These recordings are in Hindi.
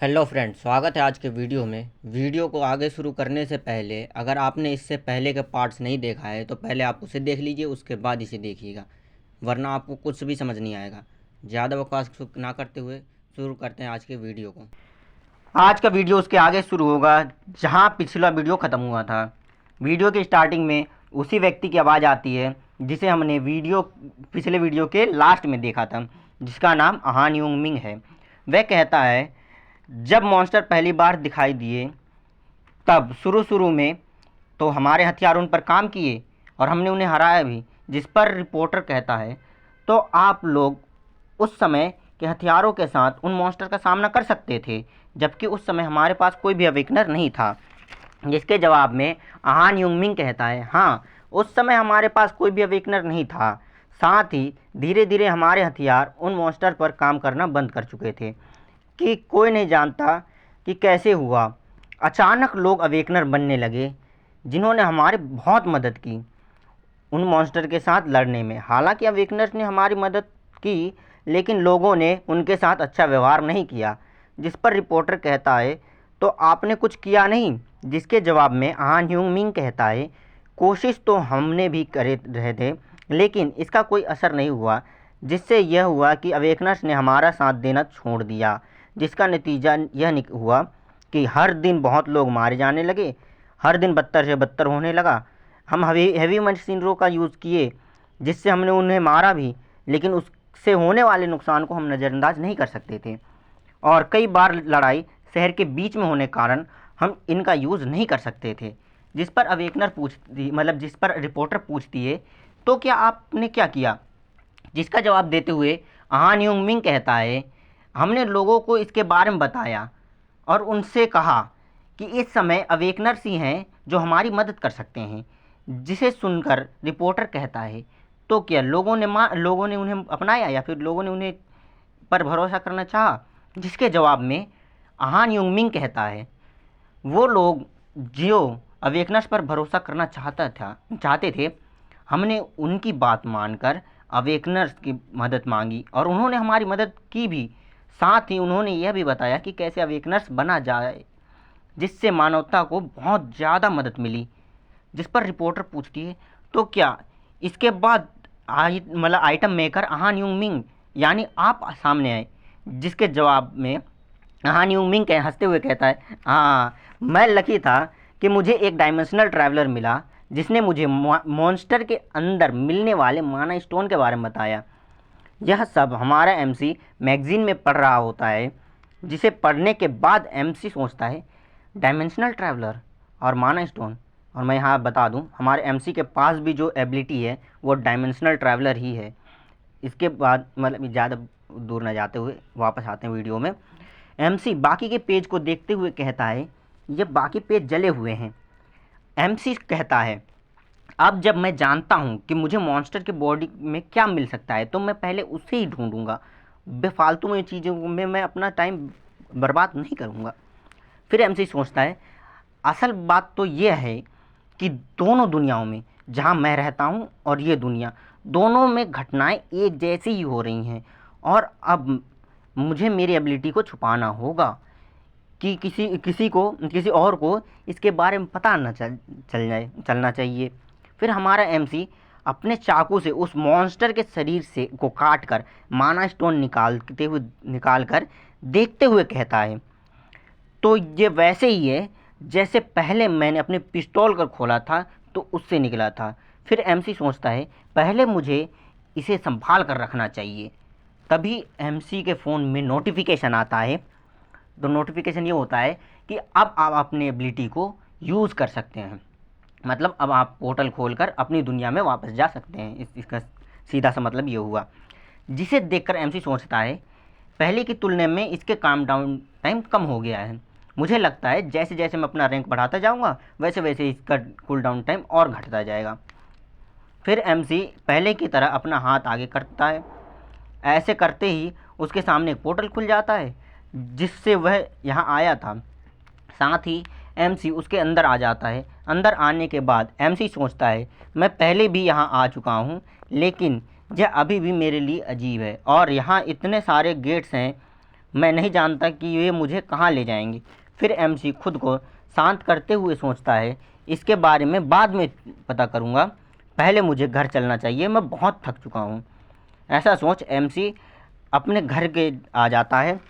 हेलो फ्रेंड्स, स्वागत है आज के वीडियो में। वीडियो को आगे शुरू करने से पहले अगर आपने इससे पहले के पार्ट्स नहीं देखा है तो पहले आप उसे देख लीजिए, उसके बाद इसे देखिएगा, वरना आपको कुछ भी समझ नहीं आएगा। ज़्यादा बकवास ना करते हुए शुरू करते हैं आज के वीडियो को। आज का वीडियो उसके आगे शुरू होगा जहाँ पिछला वीडियो ख़त्म हुआ था। वीडियो की स्टार्टिंग में उसी व्यक्ति की आवाज़ आती है जिसे हमने पिछले वीडियो के लास्ट में देखा था, जिसका नाम हान यूंग मिंग है। वह कहता है, जब मॉन्स्टर पहली बार दिखाई दिए तब शुरू में तो हमारे हथियार उन पर काम किए और हमने उन्हें हराया भी। जिस पर रिपोर्टर कहता है, तो आप लोग उस समय के हथियारों के साथ उन मॉन्स्टर का सामना कर सकते थे, जबकि उस समय हमारे पास कोई भी अवेकनर नहीं था। जिसके जवाब में हान यूंगमिंग कहता है, हाँ, उस समय हमारे पास कोई भी अवेकनर नहीं था। साथ ही धीरे धीरे हमारे हथियार उन मॉन्स्टर पर काम करना बंद कर चुके थे कि कोई नहीं जानता कि कैसे हुआ। अचानक लोग अवेकनर बनने लगे जिन्होंने हमारी बहुत मदद की उन मॉन्स्टर के साथ लड़ने में। हालांकि अवेकनर्स ने हमारी मदद की, लेकिन लोगों ने उनके साथ अच्छा व्यवहार नहीं किया। जिस पर रिपोर्टर कहता है, तो आपने कुछ किया नहीं? जिसके जवाब में हान ह्यूंग मिंग कहता है, कोशिश तो हमने भी करे रहे थे, लेकिन इसका कोई असर नहीं हुआ। जिससे यह हुआ कि अवेकनर्स ने हमारा साथ देना छोड़ दिया, जिसका नतीजा यह हुआ कि हर दिन बहुत लोग मारे जाने लगे। हर दिन बदतर से बदतर होने लगा। हम हैवी मशीनरों का यूज़ किए, जिससे हमने उन्हें मारा भी, लेकिन उससे होने वाले नुकसान को हम नज़रअंदाज नहीं कर सकते थे। और कई बार लड़ाई शहर के बीच में होने कारण हम इनका यूज़ नहीं कर सकते थे। जिस पर जिस पर रिपोर्टर पूछती है, तो क्या आपने क्या किया? जिसका जवाब देते हुए हान यूंग मिंग कहता है, हमने लोगों को इसके बारे में बताया और उनसे कहा कि इस समय अवेकनर्स ही हैं जो हमारी मदद कर सकते हैं। जिसे सुनकर रिपोर्टर कहता है, तो क्या लोगों ने उन्हें अपनाया या फिर लोगों ने उन्हें पर भरोसा करना चाहा? जिसके जवाब में हान यूंग मिंग कहता है, वो लोग जो अवेकनर्स पर भरोसा करना चाहते थे, हमने उनकी बात मानकर अवेकनर्स की मदद मांगी और उन्होंने हमारी मदद की भी। साथ ही उन्होंने यह भी बताया कि कैसे अवेकनर्स बना जाए, जिससे मानवता को बहुत ज़्यादा मदद मिली। जिस पर रिपोर्टर पूछती है, तो क्या इसके बाद आइटम मेकर हान यूंग मिंग यानी आप सामने आए? जिसके जवाब में हान यूंग मिंग हंसते हुए कहता है, हाँ, मैं लकी था कि मुझे एक डायमेंशनल ट्रैवलर मिला जिसने मुझे मॉन्स्टर के अंदर मिलने वाले माना स्टोन के बारे में बताया। यह सब हमारा एमसी मैगजीन में पढ़ रहा होता है, जिसे पढ़ने के बाद एमसी सोचता है, डायमेंशनल ट्रैवलर और माना स्टोन। और मैं यहाँ बता दूँ, हमारे एमसी के पास भी जो एबिलिटी है वो डायमेंशनल ट्रैवलर ही है। इसके बाद ज़्यादा दूर न जाते हुए वापस आते हैं वीडियो में। एमसी बाकी के पेज को देखते हुए कहता है, ये बाकी पेज जले हुए हैं। एमसी कहता है, अब जब मैं जानता हूँ कि मुझे मॉन्स्टर के बॉडी में क्या मिल सकता है, तो मैं पहले उसे ही ढूंढूंगा। बेफालतू में चीज़ों में मैं अपना टाइम बर्बाद नहीं करूँगा। फिर एमसी सोचता है, असल बात तो यह है कि दोनों दुनियाओं में, जहाँ मैं रहता हूँ और ये दुनिया, दोनों में घटनाएं एक जैसी ही हो रही हैं और अब मुझे मेरी एबिलिटी को छुपाना होगा कि किसी और को इसके बारे में पता न चलना चाहिए। फिर हमारा एमसी अपने चाकू से उस मॉन्स्टर के शरीर से को काट कर माना स्टोन निकाल कर देखते हुए कहता है, तो ये वैसे ही है जैसे पहले मैंने अपने पिस्तौल कर खोला था तो उससे निकला था। फिर एमसी सोचता है, पहले मुझे इसे संभाल कर रखना चाहिए। तभी एमसी के फ़ोन में नोटिफिकेशन आता है। तो नोटिफिकेशन ये होता है कि अब आप अपनी एबिलिटी को यूज़ कर सकते हैं, मतलब अब आप पोर्टल खोलकर अपनी दुनिया में वापस जा सकते हैं। इसका सीधा सा मतलब ये हुआ। जिसे देखकर एमसी सोचता है, पहले की तुलना में इसके काम डाउन टाइम कम हो गया है। मुझे लगता है जैसे जैसे मैं अपना रैंक बढ़ाता जाऊंगा, वैसे वैसे इसका कूल डाउन टाइम और घटता जाएगा। फिर एमसी पहले की तरह अपना हाथ आगे करता है। ऐसे करते ही उसके सामने एक पोर्टल खुल जाता है जिससे वह यहाँ आया था। साथ ही एमसी उसके अंदर आ जाता है। अंदर आने के बाद एमसी सोचता है, मैं पहले भी यहाँ आ चुका हूँ, लेकिन यह अभी भी मेरे लिए अजीब है और यहाँ इतने सारे गेट्स हैं, मैं नहीं जानता कि ये मुझे कहाँ ले जाएंगे। फिर एमसी खुद को शांत करते हुए सोचता है, इसके बारे में बाद में पता करूँगा, पहले मुझे घर चलना चाहिए, मैं बहुत थक चुका हूँ। ऐसा सोच एमसी अपने घर के आ जाता है।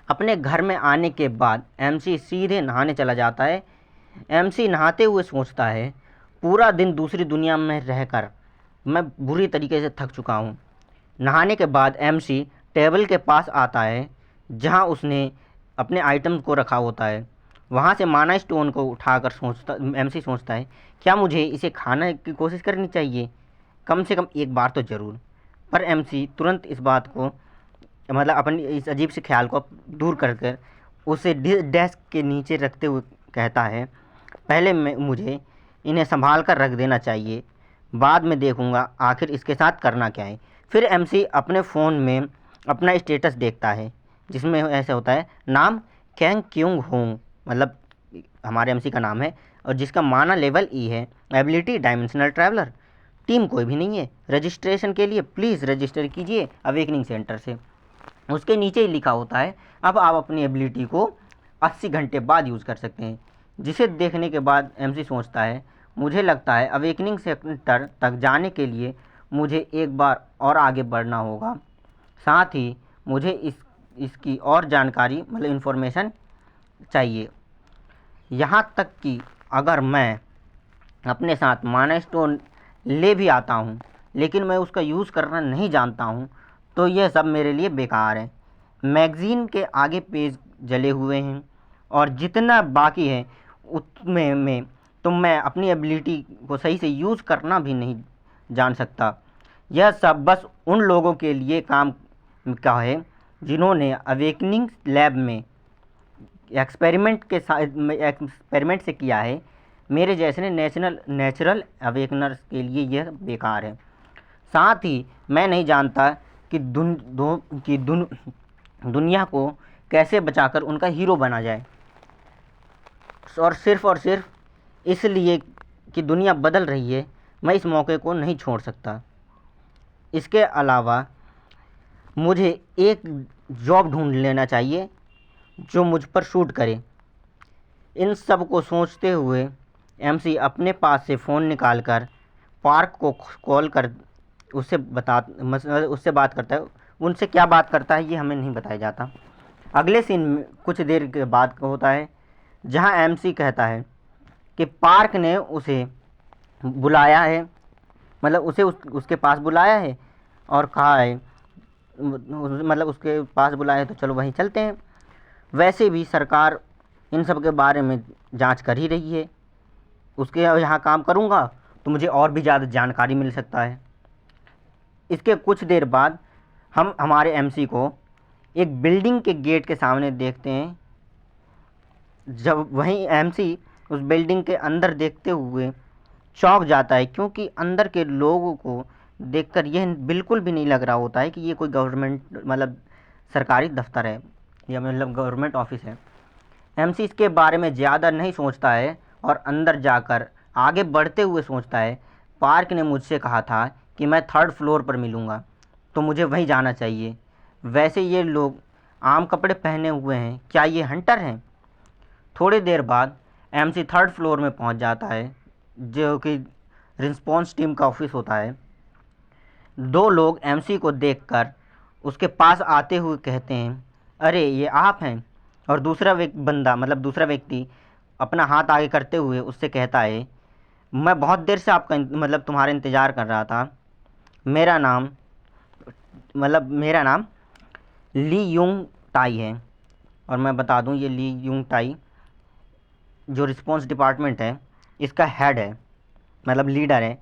अपने घर में आने के बाद एमसी सीधे नहाने चला जाता है। एमसी नहाते हुए सोचता है, पूरा दिन दूसरी दुनिया में रहकर मैं बुरी तरीके से थक चुका हूँ। नहाने के बाद एमसी टेबल के पास आता है जहाँ उसने अपने आइटम को रखा होता है। वहाँ से माना स्टोन को उठाकर एमसी सोचता है, क्या मुझे इसे खाने की कोशिश करनी चाहिए, कम से कम एक बार तो ज़रूर। पर एमसी तुरंत इस बात को अपनी इस अजीब से ख्याल को दूर कर उसे डेस्क के नीचे रखते हुए कहता है, पहले मुझे इन्हें संभाल कर रख देना चाहिए, बाद में देखूंगा आखिर इसके साथ करना क्या है। फिर एमसी अपने फ़ोन में अपना स्टेटस देखता है जिसमें ऐसे होता है, नाम कैंग क्यूंग होंग, हमारे एमसी का नाम है, और जिसका माना लेवल ई है, एबिलिटी डायमेंशनल ट्रैवलर, टीम कोई भी नहीं है, रजिस्ट्रेशन के लिए प्लीज़ रजिस्टर कीजिए अवेकनिंग सेंटर से। उसके नीचे ही लिखा होता है, अब आप अपनी एबिलिटी को 80 घंटे बाद यूज़ कर सकते हैं। जिसे देखने के बाद एमसी सोचता है, मुझे लगता है अवेकनिंग सेंटर तक जाने के लिए मुझे एक बार और आगे बढ़ना होगा, साथ ही मुझे इसकी और जानकारी इन्फॉर्मेशन चाहिए। यहाँ तक कि अगर मैं अपने साथ माना स्टोन ले भी आता हूँ, लेकिन मैं उसका यूज़ करना नहीं जानता हूँ, तो यह सब मेरे लिए बेकार है। मैगज़ीन के आगे पेज जले हुए हैं और जितना बाकी है उसमें तो मैं अपनी एबिलिटी को सही से यूज़ करना भी नहीं जान सकता। यह सब बस उन लोगों के लिए काम का है जिन्होंने अवेकनिंग लैब में एक्सपेरिमेंट से किया है। मेरे जैसे नेचुरल अवेकनर्स के लिए यह बेकार है। साथ ही मैं नहीं जानता कि दुनिया को कैसे बचाकर उनका हीरो बना जाए, और सिर्फ इसलिए कि दुनिया बदल रही है, मैं इस मौके को नहीं छोड़ सकता। इसके अलावा मुझे एक जॉब ढूंढ लेना चाहिए जो मुझ पर शूट करे। इन सब को सोचते हुए एमसी अपने पास से फ़ोन निकालकर पार्क को कॉल कर उससे बात करता है। उनसे क्या बात करता है ये हमें नहीं बताया जाता। अगले सीन में कुछ देर के बाद होता है जहां एमसी कहता है कि पार्क ने उसे बुलाया है, उसे उसके पास बुलाया है और कहा है, उसके पास बुलाया है तो चलो वहीं चलते हैं। वैसे भी सरकार इन सब के बारे में जांच कर ही रही है, उसके यहाँ काम करूँगा तो मुझे और भी ज़्यादा जानकारी मिल सकता है। इसके कुछ देर बाद हम हमारे एमसी को एक बिल्डिंग के गेट के सामने देखते हैं। जब वहीं एमसी उस बिल्डिंग के अंदर देखते हुए चौंक जाता है, क्योंकि अंदर के लोगों को देखकर यह बिल्कुल भी नहीं लग रहा होता है कि ये कोई गवर्नमेंट सरकारी दफ्तर है या गवर्नमेंट ऑफिस है। एमसी इसके बारे में ज़्यादा नहीं सोचता है और अंदर जाकर आगे बढ़ते हुए सोचता है, पार्क ने मुझसे कहा था कि मैं 3rd फ्लोर पर मिलूँगा, तो मुझे वहीं जाना चाहिए। वैसे ये लोग आम कपड़े पहने हुए हैं, क्या ये हंटर हैं? थोड़ी देर बाद एमसी 3rd फ्लोर में पहुंच जाता है जो कि रिस्पॉन्स टीम का ऑफिस होता है। 2 लोग एमसी को देखकर उसके पास आते हुए कहते हैं, अरे ये आप हैं। और दूसरा व्यक्ति अपना हाथ आगे करते हुए उससे कहता है, मैं बहुत देर से आपका तुम्हारा इंतज़ार कर रहा था। मेरा नाम ली यूंग टाई है, और मैं बता दूं ये ली यूंग टाई जो रिस्पॉन्स डिपार्टमेंट है इसका हेड है, लीडर है।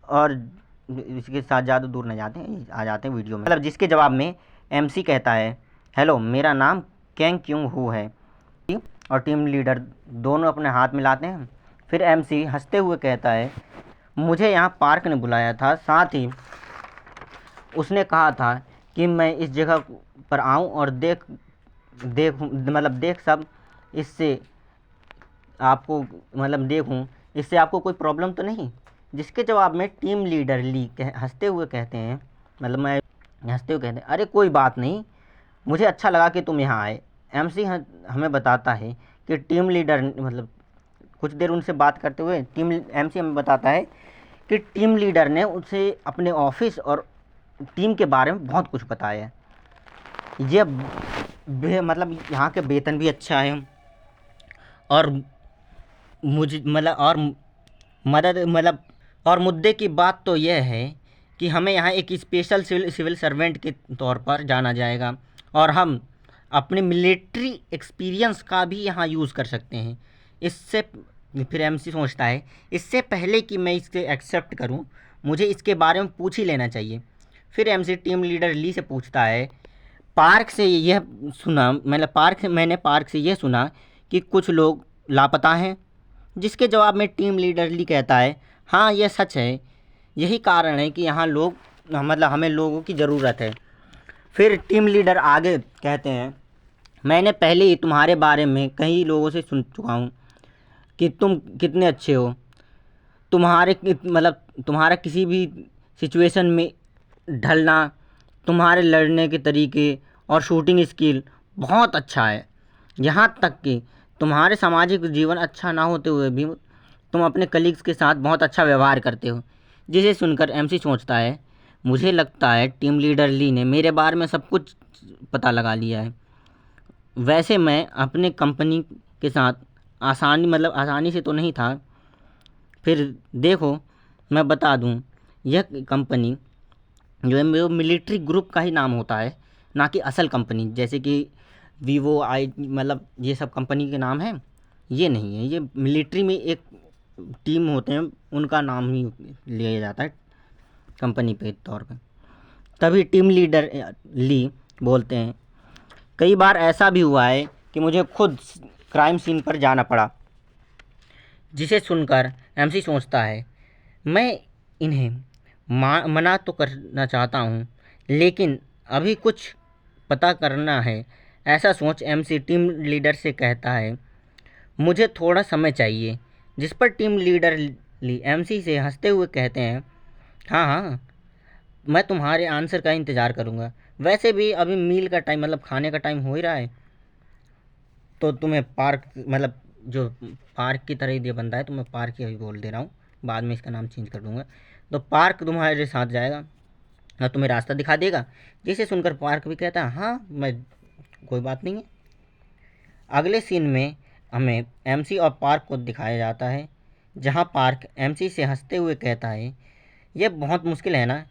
और इसके साथ ज़्यादा दूर नहीं जाते हैं, आ जाते हैं वीडियो में। जिसके जवाब में एमसी कहता है, हेलो मेरा नाम कैंग क्यूंग हू है। और टीम लीडर दोनों अपने हाथ मिलाते हैं। फिर एमसी हंसते हुए कहता है, मुझे यहाँ पार्क ने बुलाया था, साथ ही उसने कहा था कि मैं इस जगह पर आऊँ और देख सब इससे आपको देखूं, इससे आपको कोई प्रॉब्लम तो नहीं। जिसके जवाब में टीम लीडर ली हंसते हुए कहते हैं, अरे कोई बात नहीं, मुझे अच्छा लगा कि तुम यहाँ आए। एमसी हमें बताता है कि टीम लीडर मतलब कुछ देर उनसे बात करते हुए एमसी हमें बताता है कि टीम लीडर ने उसे अपने ऑफिस और टीम के बारे में बहुत कुछ बताया है। ये मतलब यहाँ के वेतन भी अच्छा है, और मुझे मतलब और मदद मतलब और मुद्दे की बात तो यह है कि हमें यहाँ एक स्पेशल सिविल सर्वेंट के तौर पर जाना जाएगा, और हम अपने मिलिट्री एक्सपीरियंस का भी यहाँ यूज़ कर सकते हैं। इससे फिर एमसी सोचता है, इससे पहले कि मैं इसे एक्सेप्ट करूँ मुझे इसके बारे में पूछ ही लेना चाहिए। फिर एमसी टीम लीडर ली से पूछता है, पार्क से यह सुना मतलब मैंने पार्क से यह सुना कि कुछ लोग लापता हैं। जिसके जवाब में टीम लीडर ली कहता है, हाँ यह सच है, यही कारण है कि यहाँ लोग मतलब हमें लोगों की ज़रूरत है। फिर टीम लीडर आगे कहते हैं, मैंने पहले ही तुम्हारे बारे में कई लोगों से सुन चुका हूँ कि तुम कितने अच्छे हो, तुम्हारा किसी भी सिचुएशन में ढलना, तुम्हारे लड़ने के तरीके और शूटिंग स्किल बहुत अच्छा है। यहाँ तक कि तुम्हारे सामाजिक जीवन अच्छा ना होते हुए भी तुम अपने कलीग्स के साथ बहुत अच्छा व्यवहार करते हो। जिसे सुनकर एमसी सोचता है, मुझे लगता है टीम लीडर ली ने मेरे बारे में सब कुछ पता लगा लिया है। वैसे मैं अपने कंपनी के साथ आसानी से तो नहीं था। फिर देखो मैं बता दूं, यह कंपनी जो है वो मिलिट्री ग्रुप का ही नाम होता है, ना कि असल कंपनी जैसे कि वीवो आई मतलब ये सब कंपनी के नाम हैं, ये नहीं है। ये मिलिट्री में एक टीम होते हैं, उनका नाम ही लिया जाता है कंपनी पे तौर पे। तभी टीम लीडर ली बोलते हैं, कई बार ऐसा भी हुआ है कि मुझे खुद क्राइम सीन पर जाना पड़ा। जिसे सुनकर एमसी सोचता है, मैं इन्हें मना तो करना चाहता हूँ, लेकिन अभी कुछ पता करना है। ऐसा सोच एमसी टीम लीडर से कहता है, मुझे थोड़ा समय चाहिए। जिस पर टीम लीडर ली एमसी से हंसते हुए कहते हैं, हाँ हाँ, मैं तुम्हारे आंसर का इंतज़ार करूँगा। वैसे भी अभी मील का टाइम मतलब खाने का टाइम हो ही रहा है, तो तुम्हें पार्क मतलब जो पार्क की तरह ये बनता है तो मैं पार्क ही अभी बोल दे रहा हूँ, बाद में इसका नाम चेंज कर दूँगा। तो पार्क तुम्हारे साथ जाएगा और तुम्हें रास्ता दिखा देगा। जिसे सुनकर पार्क भी कहता है, हाँ मैं, कोई बात नहीं है। अगले सीन में हमें एमसी और पार्क को दिखाया जाता है, जहाँ पार्क एमसी से हंसते हुए कहता है, यह बहुत मुश्किल है ना।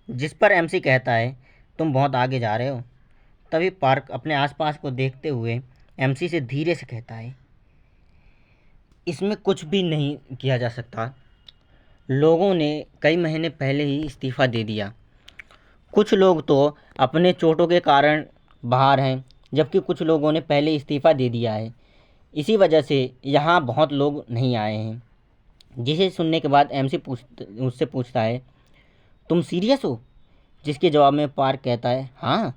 जिस पर एमसी कहता है, तुम बहुत आगे जा रहे हो। तभी पार्क अपने आसपास को देखते हुए एमसी से धीरे से कहता है, इसमें कुछ भी नहीं किया जा सकता। लोगों ने कई महीने पहले ही इस्तीफ़ा दे दिया। कुछ लोग तो अपने चोटों के कारण बाहर हैं, जबकि कुछ लोगों ने पहले इस्तीफ़ा दे दिया है। इसी वजह से यहाँ बहुत लोग नहीं आए हैं। जिसे सुनने के बाद एमसी उससे पूछता है, तुम सीरियस हो? जिसके जवाब में पार्क कहता है, हाँ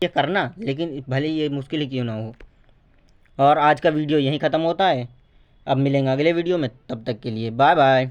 ये करना, लेकिन भले ही ये मुश्किल ही क्यों ना हो। और आज का वीडियो यहीं ख़त्म होता है। अब मिलेंगे अगले वीडियो में, तब तक के लिए बाय बाय।